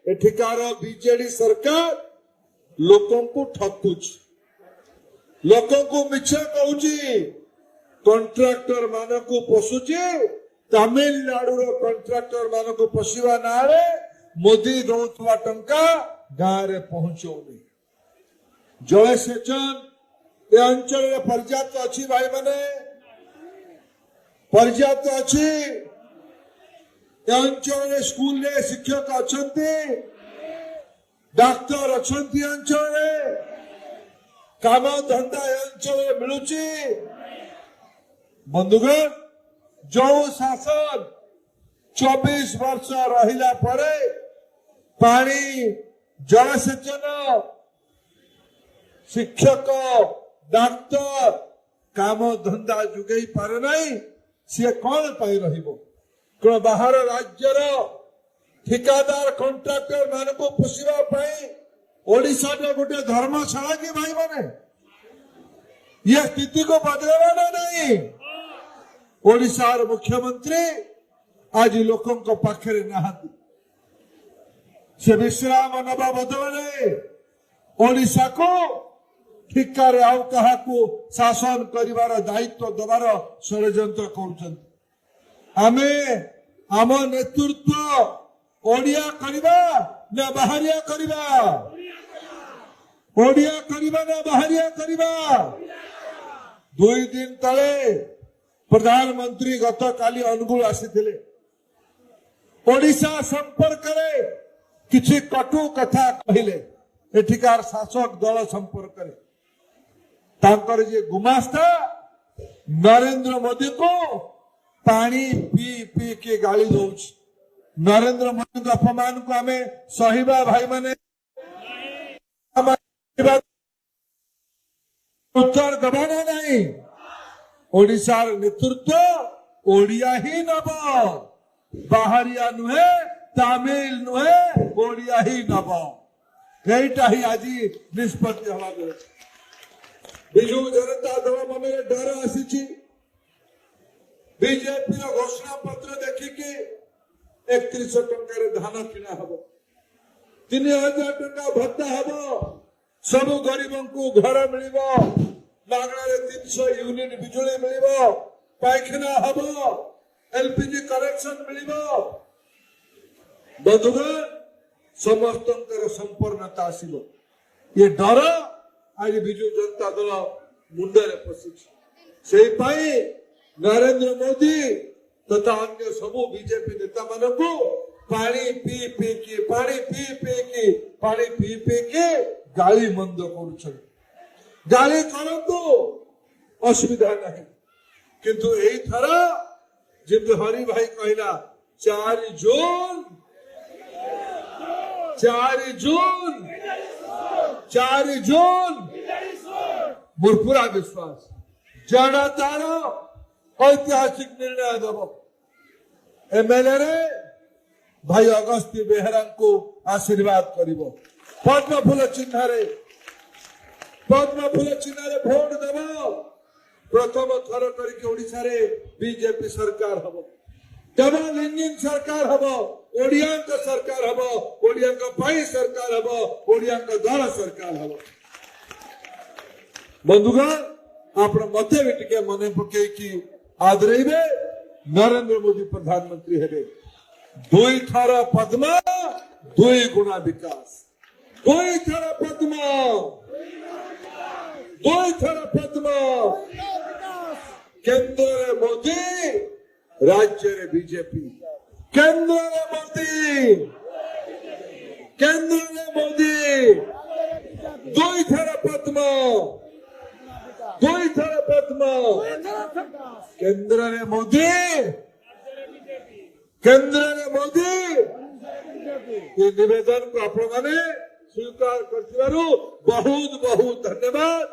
एठिकार BJD सरकार लोकों को ठकुच, लोकों को मिछ कहूची, कॉन्ट्रैक्टर मान को पोषुची, तमिलनाडु कॉन्ट्रैक्टर मान को पोषिवा नारे मोदी दौथवा टंका गाँव रे पहुंचौनी। जलसेचन ए अंचल पर्याप्त अच्छी भाई माने, पर्याप्त अच्छी अंचल स्कूल रे शिक्षक अच्छे, डाक्तर अच्छी, अंचल काम धंदा अंचल मिलुची। बंधुगण जो शासन 24 वर्ष रहिला परे पानी जलसेचन शिक्षक डाक्तर काम धंदा जुगई पारे नहीं, सी कौन पाई रहिबो? कौन बाहर राज्यर ठिकादार कॉन्ट्रैक्टर मान को पोषिबा पाई ओडिशा रे गोटे धर्मशाला की भाई माने? यह स्थिति को बदलवाना नहीं। ओडिशा मुख्यमंत्री आज लोकों को पाखरे नहांती, से विश्राम नवा बदलने ओडिशा को ठिकार आउ कहा शासन करिवार दायित्व दबार षड्यंत्र करुछंती। आमे आम नेतृत्व ओडिया करिबा ना बाहरिया करिबा? ओडिया करिबा ना बाहरिया करिबा? 2 दिन तले प्रधानमंत्री गत काली अनुगुल आसीथिले। ओडिशा संपर्क रे किछि कटु कथा कहिले एठिकार शासक दल संपर्क रे। तांकर जे गुमास्ता नरेंद्र मोदी को पानी पी पी के गाली दौच। नरेंद्र मोदी को अपमान को हमें सहिबा भाई माने, उत्तर दबाना नहीं। ओडिशा नेतृत्व ओडिया ही नब, बाहरिया नुहे, तमिल नुहे, ओडिया ही नब। यहीटा ही आज निष्पत्ति हवा दे। बिजू जनता दल मन डर आसी, बीजेपी घोषणा पत्र देखिकी 3100 टंकार धान किना हम, 3000 टंका भत्ता हम, सब गरीबों को घर मिल मागणारे 300 यूनिट बिजुली मिल, पायखाना हम, एलपीजी कनेक्शन मिल। बंधुगण समस्त संपूर्णता आसब। ये डर आज विजु जनता दल मुंडे पशि। नरेंद्र मोदी तथा अन्य सबू बीजेपी नेता मान को पानी पी पी के गाली मंद कर गाली करतु असुविधा नहीं, किंतु यही थर जब हरि भाई कहला 4 जून 4 जून मोर पूरा विश्वास जनतार ऐतिहासिक निर्णय दब। एमएलए रे भाई अगस्ती बेहरा को आशीर्वाद करिब, पद्म फूल चिन्ह रे भोट दब। प्रथम थर करके ओडिशा रे बीजेपी सरकार हम, डबल इंजिन सरकार हम, ओडिया सरकार हम, ओडिया सरकार हम, ओडिया दल सरकार हम। बंधुगण आप मत भी टे मन पकई आदरेबे। नरेंद्र मोदी प्रधानमंत्री हेबे। 2 थर पद्म 2 गुणा विकास, 2 थर पद्म 2 थर पद्म। केंद्र रे मोदी, राज्य रे बीजेपी। केंद्र रे मोदी 2 थर पद्म 2 थर पद्म। केंद्र रे मोदी ये निवेदन को आपण माने स्वीकार कर बहुत बहुत धन्यवाद।